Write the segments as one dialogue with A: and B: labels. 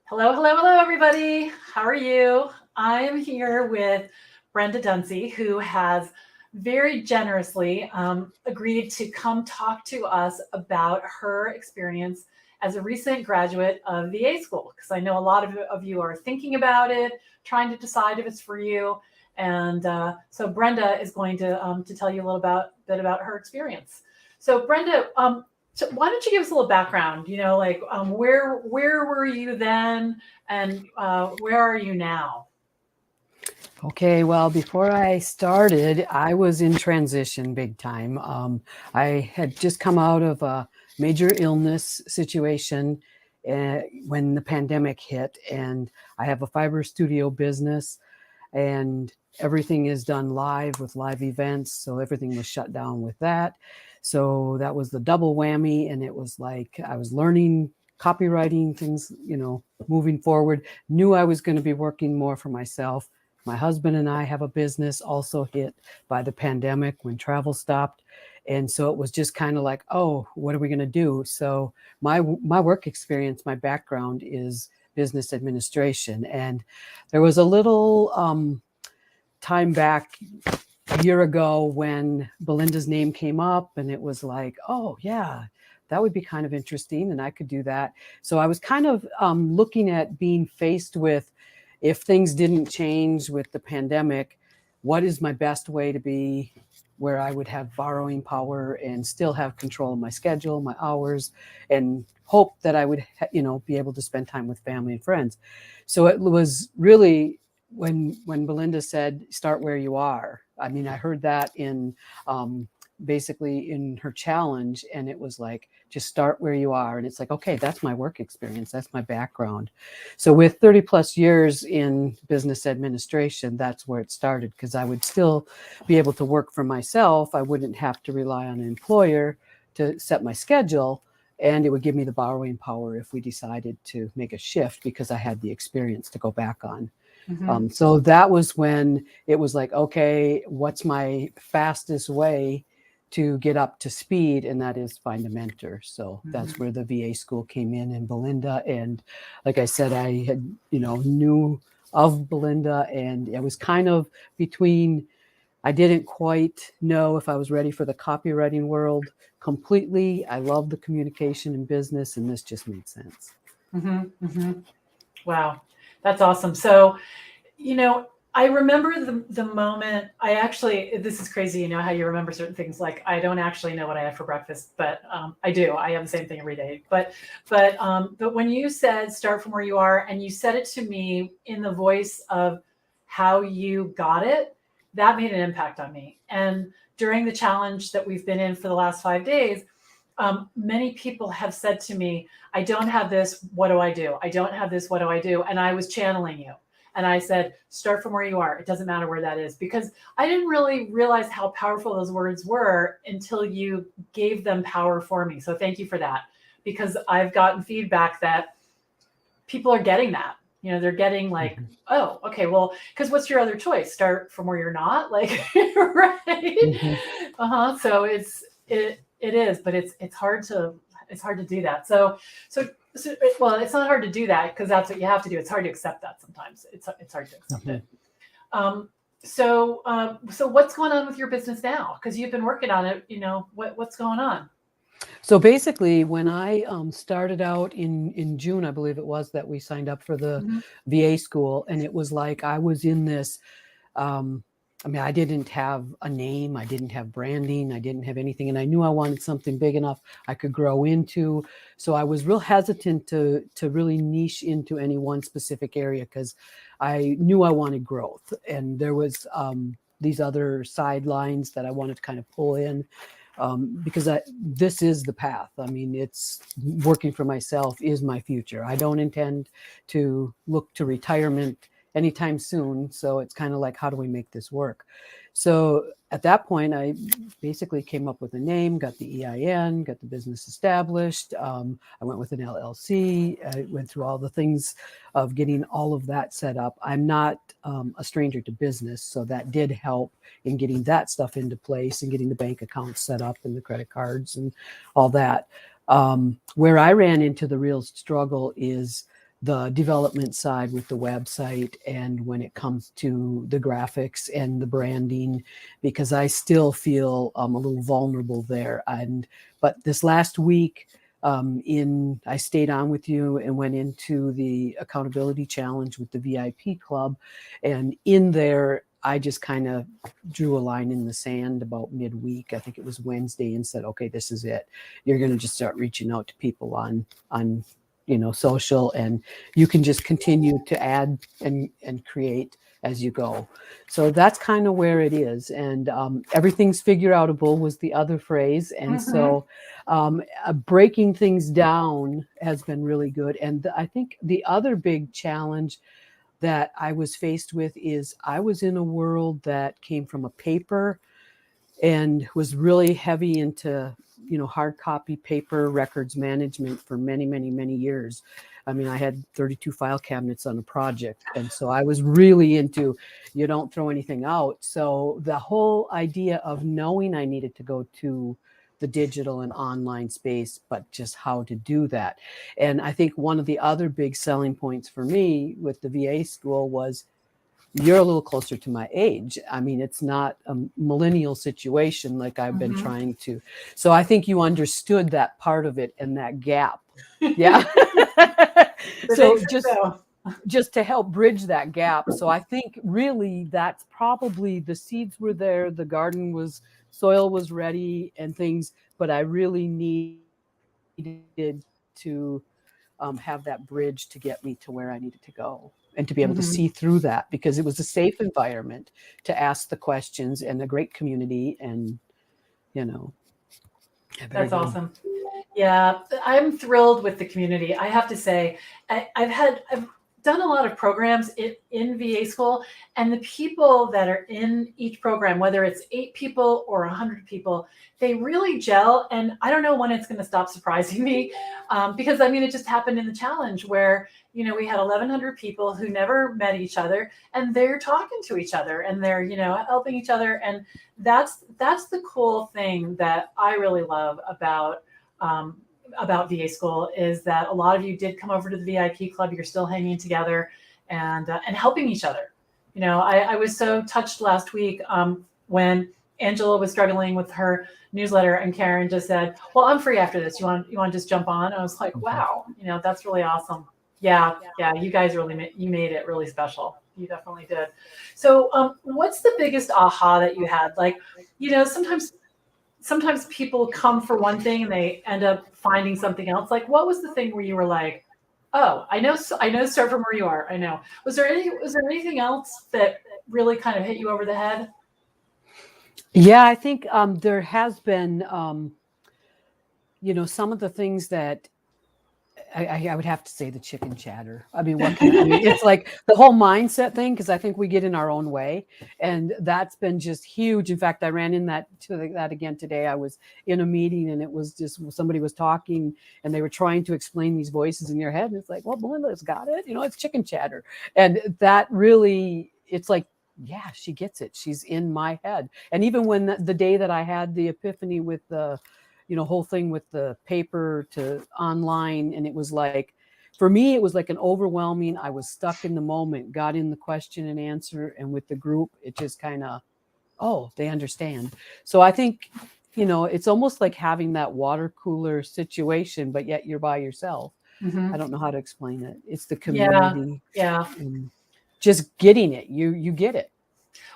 A: Hello, hello, hello, everybody. How are you? I am here with Brenda Dunse, who has very generously agreed to come talk to us about her experience as a recent graduate of VA school. Because I know a lot of you are thinking about it, trying to decide if it's for you. And so Brenda is going to tell you a little bit about her experience. So Brenda, so why don't you give us a little background? Like where were you then, and where are you now?
B: Okay, well, before I started, I was in transition big time. I had just come out of a major illness situation when the pandemic hit, and I have a fiber studio business, and everything is done live with live events. So everything was shut down with that. So that was the double whammy, and it was like I was learning copywriting things, moving forward. Knew I was going to be working more for myself. My husband and I have a business also hit by the pandemic when travel stopped. And so it was just kind of like, oh, what are we going to do? So my work experience, my background is business administration. And there was a little time back a year ago when Belinda's name came up, and it was like, oh, yeah, that would be kind of interesting, and I could do that. So I was kind of looking at being faced with, if things didn't change with the pandemic, what is my best way to be where I would have borrowing power and still have control of my schedule, my hours, and hope that I would, be able to spend time with family and friends. So it was really when Belinda said, start where you are. I mean, I heard that in basically in her challenge, and it was like, just start where you are. And it's like, okay, that's my work experience, that's my background. So with 30 plus years in business administration, that's where it started, because I would still be able to work for myself. I wouldn't have to rely on an employer to set my schedule, and it would give me the borrowing power if we decided to make a shift, because I had the experience to go back on.
A: Mm-hmm.
B: So that was when it was like, okay, what's my fastest way to get up to speed? And that is find a mentor. So
A: Mm-hmm.
B: that's where the VA school came in Belinda. And like I said, I had, knew of Belinda, and it was kind of between, I didn't quite know if I was ready for the copywriting world completely. I love the communication in business, and this just made sense.
A: Mm-hmm. Mm-hmm. Wow, that's awesome. So I remember the moment. I actually, this is crazy. You know how you remember certain things. Like I don't actually know what I had for breakfast, but I do. I have the same thing every day. But when you said start from where you are, and you said it to me in the voice of how you got it, that made an impact on me. And during the challenge that we've been in for the last 5 days, many people have said to me, I don't have this. What do I do? I don't have this. What do I do? And I was channeling you. And I said, start from where you are. It doesn't matter where that is, because I didn't really realize how powerful those words were until you gave them power for me. So thank you for that, because I've gotten feedback that people are getting that. They're getting like, oh, okay, well, because what's your other choice? Start from where you're not, like, right?
B: Mhm.
A: So it is, but it's hard to do that. Well, it's not hard to do that because that's what you have to do. It's hard to accept that sometimes. It's hard to accept
B: Mhm.
A: it. So what's going on with your business now? Because you've been working on it. What's going on?
B: So basically, when I started out in June, I believe it was, that we signed up for the
A: Mm-hmm.
B: VA school, and it was like I was in this. Um, I mean, I didn't have a name, I didn't have branding, I didn't have anything, and I knew I wanted something big enough I could grow into. So I was real hesitant to really niche into any one specific area, because I knew I wanted growth, and there was these other sidelines that I wanted to kind of pull in. Because this is the path. I mean, it's working for myself is my future. I don't intend to look to retirement anytime soon. So it's kind of like, how do we make this work? So at that point, I basically came up with a name, got the EIN, got the business established. I went with an LLC. I went through all the things of getting all of that set up. I'm not a stranger to business, so that did help in getting that stuff into place and getting the bank accounts set up and the credit cards and all that. Where I ran into the real struggle is the development side with the website, and when it comes to the graphics and the branding, because I still feel a little vulnerable there. But this last week, I stayed on with you and went into the accountability challenge with the VIP club, and in there I just kind of drew a line in the sand about midweek. I think it was Wednesday, and said, okay, this is it. You're going to just start reaching out to people on social, and you can just continue to add and create as you go. So that's kind of where it is. And everything's figure outable was the other phrase. And so breaking things down has been really good. And I think the other big challenge that I was faced with is I was in a world that came from a paper and was really heavy into hard copy paper records management for many, many, many years. I mean, I had 32 file cabinets on a project, and so I was really into you don't throw anything out. So the whole idea of knowing I needed to go to the digital and online space, but just how to do that. And I think one of the other big selling points for me with the VA school was you're a little closer to my age. I mean, it's not a millennial situation like I've been trying to. So I think you understood that part of it and that gap. Yeah. So just to help bridge that gap. So I think really that's probably the seeds were there, the soil was ready and things, but I really needed to have that bridge to get me to where I needed to go, and to be able to see through that, because it was a safe environment to ask the questions and a great community. And,
A: That's awesome. Yeah, I'm thrilled with the community. I have to say, I've done a lot of programs in VA school, and the people that are in each program, whether it's 8 people or 100 people, they really gel. And I don't know when it's going to stop surprising me, because I mean, it just happened in the challenge where, we had 1,100 people who never met each other, and they're talking to each other, and they're, helping each other. And that's the cool thing that I really love about VA school, is that a lot of you did come over to the VIP club. You're still hanging together and helping each other. I was so touched last week when Angela was struggling with her newsletter, and Karen just said, "Well, I'm free after this. You want to just jump on?" I was like, "Wow, that's really awesome." Yeah, you guys really you made it really special. You definitely did. So, what's the biggest aha that you had? Like, sometimes people come for one thing and they end up finding something else. Like, what was the thing where you were like, "Oh, I know, start from where you are. I know." Was there anything else that really kind of hit you over the head?
B: Yeah, I think there has been, some of the things that I would have to say the chicken chatter. I mean, it's like the whole mindset thing, because I think we get in our own way, and that's been just huge. In fact, I ran in that again today. I was in a meeting, and it was just somebody was talking, and they were trying to explain these voices in your head, and it's like, well, Melinda's got it. It's chicken chatter, and that really, it's like, yeah, she gets it. She's in my head. And even when the day that I had the epiphany with the whole thing with the paper to online. And it was like, for me, it was like an overwhelming, I was stuck in the moment, got in the question and answer. And with the group, it just kind of, oh, they understand. So I think, it's almost like having that water cooler situation, but yet you're by yourself. I don't know how to explain it. It's the community.
A: Yeah.
B: Just getting it. You get it.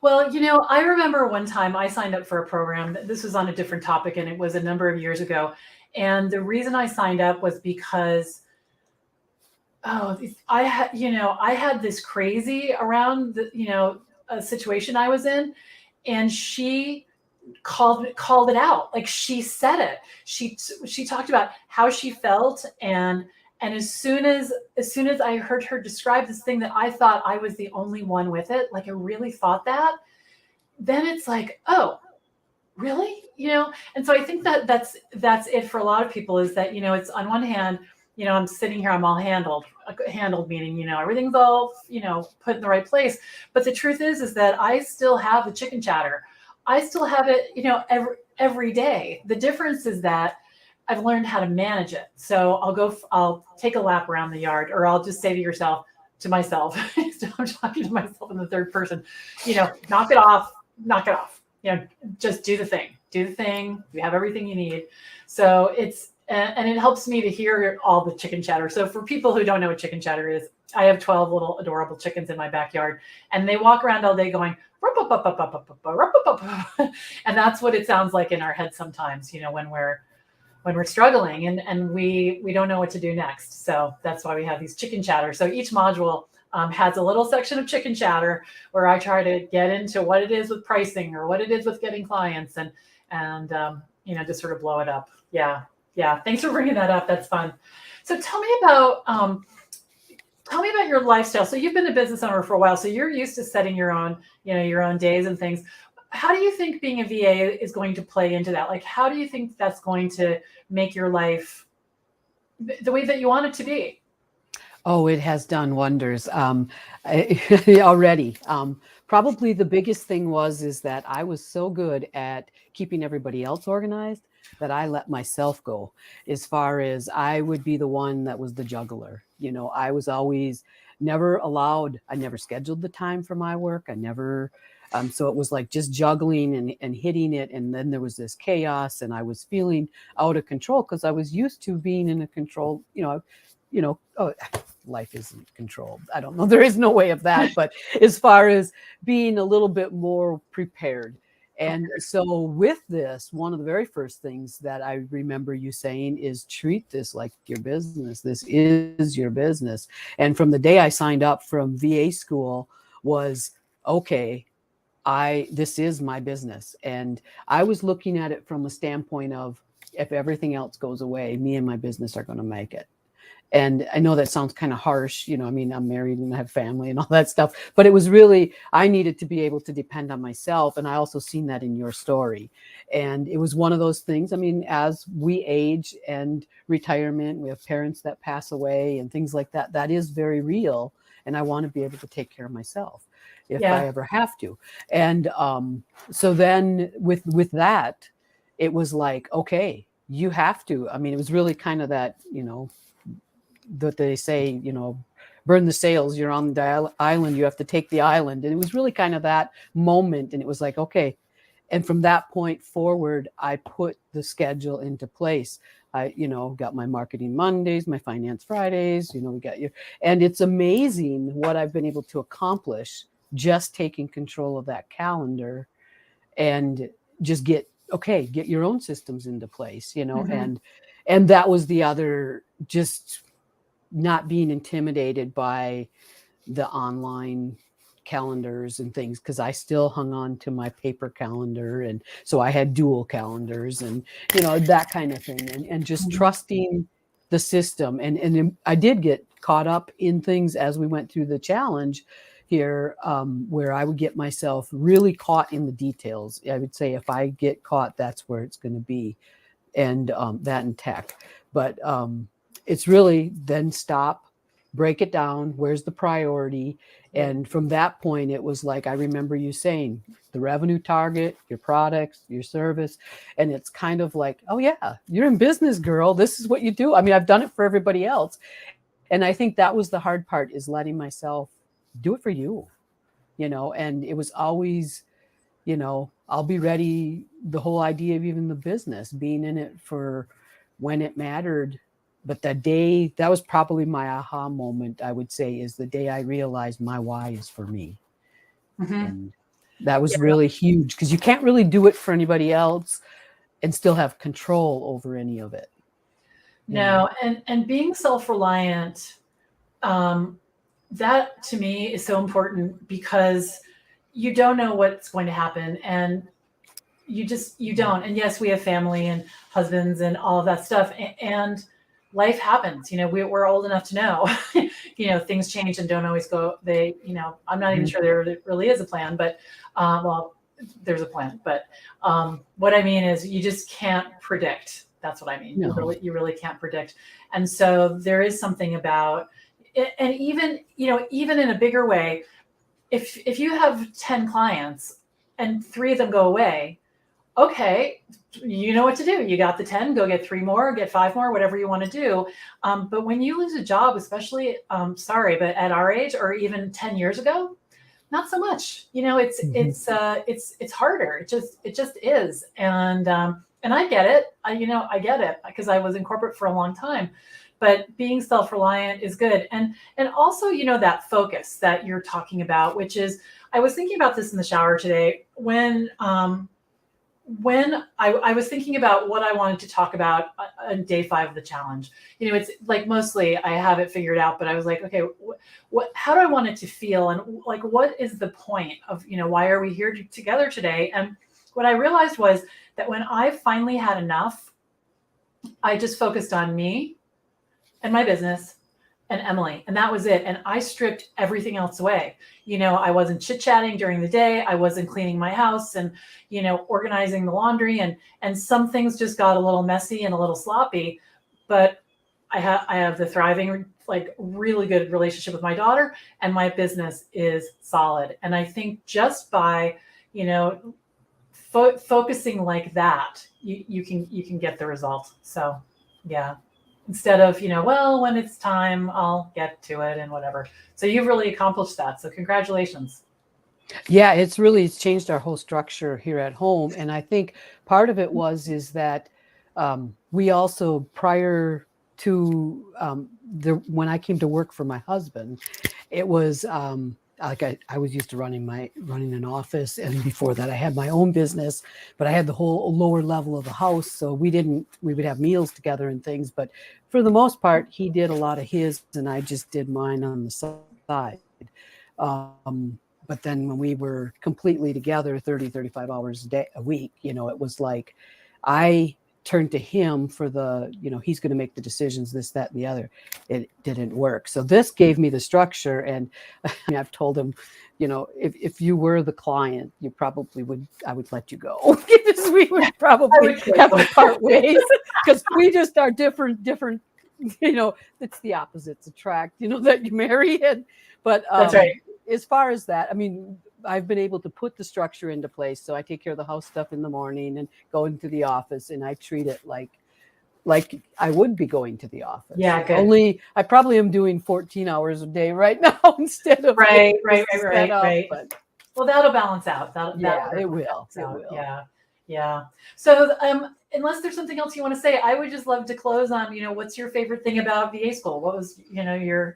A: Well, I remember one time I signed up for a program. This was on a different topic, and it was a number of years ago. And the reason I signed up was because, I had this crazy around a situation I was in, and she called it out. Like, she said it. She talked about how she felt, and as soon as I heard her describe this thing that I thought I was the only one with it, like I really thought that, then it's like, oh, really? And so I think that's it for a lot of people, is that, it's on one hand, I'm sitting here, I'm all handled meaning, everything's all, put in the right place. But the truth is that I still have the chicken chatter. I still have it, every day. The difference is that I've learned how to manage it. So I'll take a lap around the yard, or I'll just say to myself, I'm talking to myself in the third person, knock it off, knock it off. Just do the thing. Do the thing. You have everything you need. So and it helps me to hear all the chicken chatter. So for people who don't know what chicken chatter is, I have 12 little adorable chickens in my backyard, and they walk around all day going, rup, up, up, up, up, up, up, rup, up, up. And that's what it sounds like in our head sometimes, when we're struggling and we don't know what to do next. So that's why we have these chicken chatter. So each module has a little section of chicken chatter where I try to get into what it is with pricing or what it is with getting clients and just sort of blow it up. Yeah. Thanks for bringing that up. That's fun. So tell me about your lifestyle. So you've been a business owner for a while, so you're used to setting your own days and things. How do you think being a VA is going to play into that? Like, how do you think that's going to make your life the way that you want it to be?
B: Oh, it has done wonders already. Probably the biggest thing is that I was so good at keeping everybody else organized that I let myself go. As far as I would be the one that was the juggler. I was always never allowed. I never scheduled the time for my work. I never. So it was like just juggling and hitting it. And then there was this chaos and I was feeling out of control because I was used to being in a control, life isn't controlled. I don't know. There is no way of that. But as far as being a little bit more prepared. And so with this, one of the very first things that I remember you saying is treat this like your business. This is your business. And from the day I signed up from VA school was, okay, this is my business. And I was looking at it from a standpoint of if everything else goes away, me and my business are going to make it. And I know that sounds kind of harsh, I'm married and I have family and all that stuff, but it was really, I needed to be able to depend on myself. And I also seen that in your story. And it was one of those things, as we age and retirement, we have parents that pass away and things like that, that is very real. And I want to be able to take care of myself if I ever have to. And so then with that, it was like, okay, you have to. It was really kind of that, that they say, burn the sails, you're on the island, you have to take the island. And it was really kind of that moment. And it was like, okay. And from that point forward, I put the schedule into place. I, got my marketing Mondays, my finance Fridays, we got you. And it's amazing what I've been able to accomplish just taking control of that calendar and just get your own systems into place, mm-hmm. and that was the other, just not being intimidated by the online calendars and things, because I still hung on to my paper calendar. And so I had dual calendars and, that kind of thing, and just mm-hmm. trusting the system. And I did get caught up in things as we went through the challenge here, where I would get myself really caught in the details. I would say if I get caught, that's where it's going to be. And that in tech. But it's really then stop, break it down. Where's the priority? And from that point, it was like, I remember you saying the revenue target, your products, your service. And it's kind of like, oh yeah, you're in business, girl. This is what you do. I've done it for everybody else. And I think that was the hard part, is letting myself do it for you, and it was always, I'll be ready. The whole idea of even the business, being in it for when it mattered. But that was probably my aha moment, I would say, is the day I realized my why is for me. Mm-hmm. And that was really huge, because you can't really do it for anybody else and still have control over any of it.
A: No. And being self-reliant, that to me is so important, because you don't know what's going to happen, and you don't. And yes, we have family and husbands and all of that stuff, and life happens. We're old enough to know, things change and don't always go. I'm not even sure there really is a plan, but there's a plan. But what I mean is, you just can't predict. That's what I mean. No. You really can't predict. And so there is something about it. And even in a bigger way, if you have 10 clients and 3 of them go away, okay, you know what to do. You got the 10, go get 3 more, get 5 more, whatever you want to do. But when you lose a job, especially, sorry, but at our age or even 10 years ago, not so much. You know,
B: Mhm.
A: it's harder. It just is. And I get it. I get it because I was in corporate for a long time. But being self-reliant is good. And also, that focus that you're talking about, which is I was thinking about this in the shower today when I was thinking about what I wanted to talk about on day 5 of the challenge. It's like mostly I have it figured out, but I was like, okay, how do I want it to feel? And like, what is the point of, why are we here together today? And what I realized was that when I finally had enough, I just focused on me and my business and Emily, and that was it. And I stripped everything else away. I wasn't chit chatting during the day. I wasn't cleaning my house and, organizing the laundry, and some things just got a little messy and a little sloppy. But I have the thriving, like really good relationship with my daughter, and my business is solid. And I think just by, you know, focusing like that, you can get the result. So yeah, instead of, well, when it's time, I'll get to it and whatever. So you've really accomplished that. So congratulations.
B: Yeah, it's changed our whole structure here at home, and I think part of it is that we also prior to when I came to work for my husband, it was like I was used to running an office, and before that I had my own business, but I had the whole lower level of the house, so we would have meals together and things, but for the most part he did a lot of his and I just did mine on the side. But then when we were completely together 30, 35 hours a week, it was like I turned to him for he's going to make the decisions, this, that, and the other. It didn't work. So this gave me the structure. And I mean, I've told him, if you were the client, I would let you go because we would
A: I
B: probably
A: would too.
B: have to part ways because we just are different, it's the opposites attract, that you marry. But
A: That's right.
B: as far as that, I mean, I've been able to put the structure into place. So I take care of the house stuff in the morning and go into the office, and I treat it like I would be going to the office.
A: Yeah, good.
B: Only I probably am doing 14 hours a day right now instead of
A: Right,
B: 8
A: right,
B: just to
A: right,
B: set
A: right,
B: up.
A: right.
B: But
A: Well, that'll balance out. That'll
B: yeah, it
A: definitely
B: will.
A: balance
B: It
A: out.
B: will.
A: Yeah, yeah. So, unless there's something else you want to say, I would just love to close on, what's your favorite thing about VA school? What was, your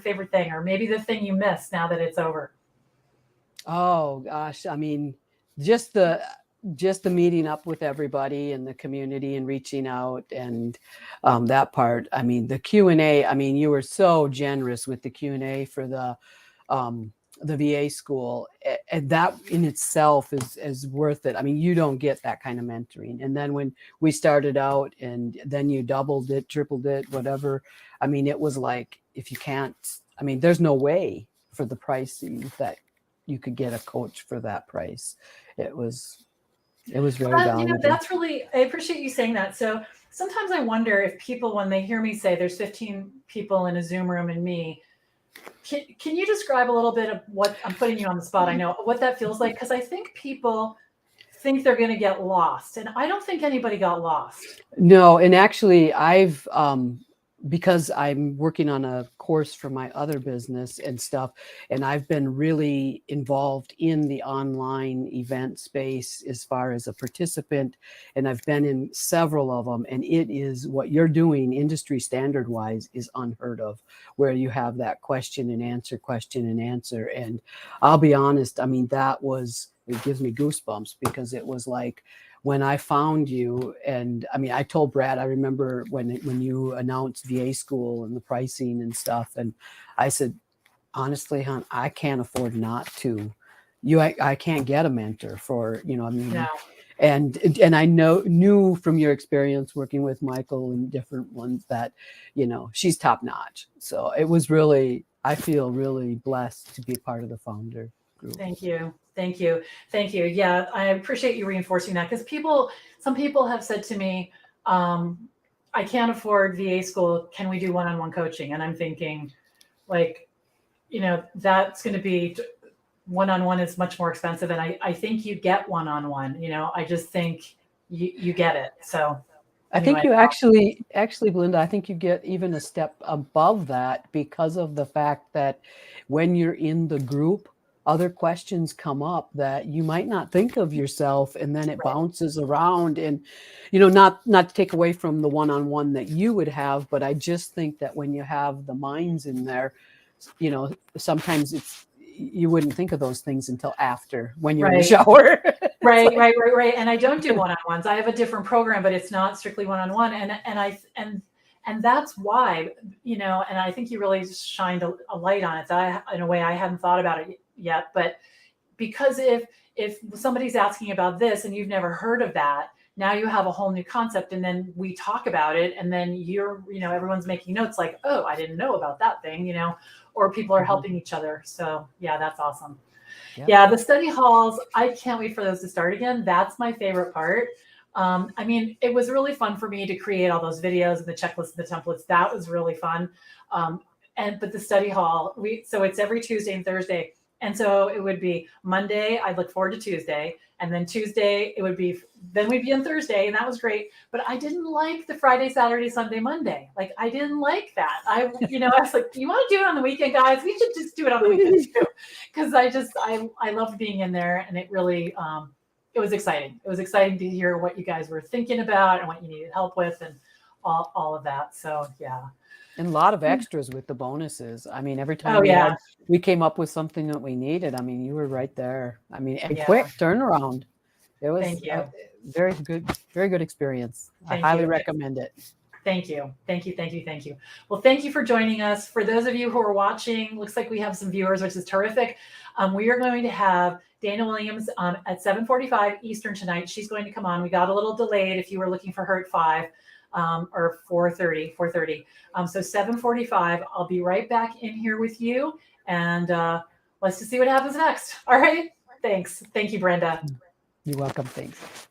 A: favorite thing, or maybe the thing you miss now that it's over?
B: Oh gosh, I mean, just the just the meeting up with everybody in the community and reaching out and that part. I mean, the Q&A, I mean, you were so generous with the Q&A for um, the VA school, and that in itself is worth it. I mean, you don't get that kind of mentoring. And then when we started out, and then you doubled it, tripled it, whatever. I mean, it was like if you can't. I mean, there's no way for the pricing that you could get a coach for that price. It was very valuable.
A: That's really, I appreciate you saying that. So sometimes I wonder if people, when they hear me say there's 15 people in a Zoom room and me, can you describe a little bit of what I'm putting you on the spot? I know what that feels like because I think people think they're going to get lost, and I don't think anybody got lost.
B: No, and actually I've because I'm working on a course for my other business and stuff, and I've been really involved in the online event space as far as a participant, and I've been in several of them, and it is what you're doing industry standard wise is unheard of, where you have that question and answer. And I'll be honest, I mean, it gives me goosebumps because it was like when I found you, and I mean, I told Brad, I remember when you announced VA school and the pricing and stuff, and I said, honestly, hon, I can't afford not to. I can't get a mentor for, I mean,
A: No.
B: and I knew from your experience working with Michael and different ones that, she's top notch. So it was really, I feel really blessed to be part of the founder group.
A: Thank you. Thank you. Thank you. Yeah, I appreciate you reinforcing that because some people have said to me, I can't afford VA school. Can we do one-on-one coaching? And I'm thinking, like, that's going to be one-on-one is much more expensive. And I think you get one-on-one, I just think you get it. So
B: I think
A: anyway.
B: you actually, Belinda, I think you get even a step above that because of the fact that when you're in the group, other questions come up that you might not think of yourself, and then it bounces around. And, not to take away from the one-on-one that you would have, but I just think that when you have the minds in there, sometimes you wouldn't think of those things until after, when you're in the shower.
A: Right. And I don't do one-on-ones. I have a different program, but it's not strictly one-on-one. And that's why, and I think you really shined a light on it. In a way I hadn't thought about it yet, but because if somebody's asking about this and you've never heard of that, now you have a whole new concept, and then we talk about it, and then everyone's making notes like, oh, I didn't know about that thing, or people are helping each other. So yeah, that's awesome. Yeah, the study halls, I can't wait for those to start again. That's my favorite part. It was really fun for me to create all those videos and the checklists and the templates. That was really fun. But the study hall, so it's every Tuesday and Thursday. And so it would be Monday, I'd look forward to Tuesday. And then Tuesday, then we'd be on Thursday, and that was great. But I didn't like the Friday, Saturday, Sunday, Monday. Like, I didn't like that. I was like, you want to do it on the weekend, guys? We should just do it on the weekend too. Because I loved being in there, and it really, it was exciting. It was exciting to hear what you guys were thinking about and what you needed help with and all of that. So, yeah.
B: And a lot of extras with the bonuses. Every time we came up with something that we needed, you were right there. And quick turnaround. It was a very good experience. I highly recommend it.
A: Thank you. Well, thank you for joining us. For those of you who are watching, looks like we have some viewers, which is terrific. We are going to have Dana Williams at 7:45 Eastern tonight. She's going to come on. We got a little delayed if you were looking for her at 5. Or 4:30. So 7:45, I'll be right back in here with you, and let's just see what happens next. All right. Thanks. Thank you, Brenda.
B: You're welcome. Thanks.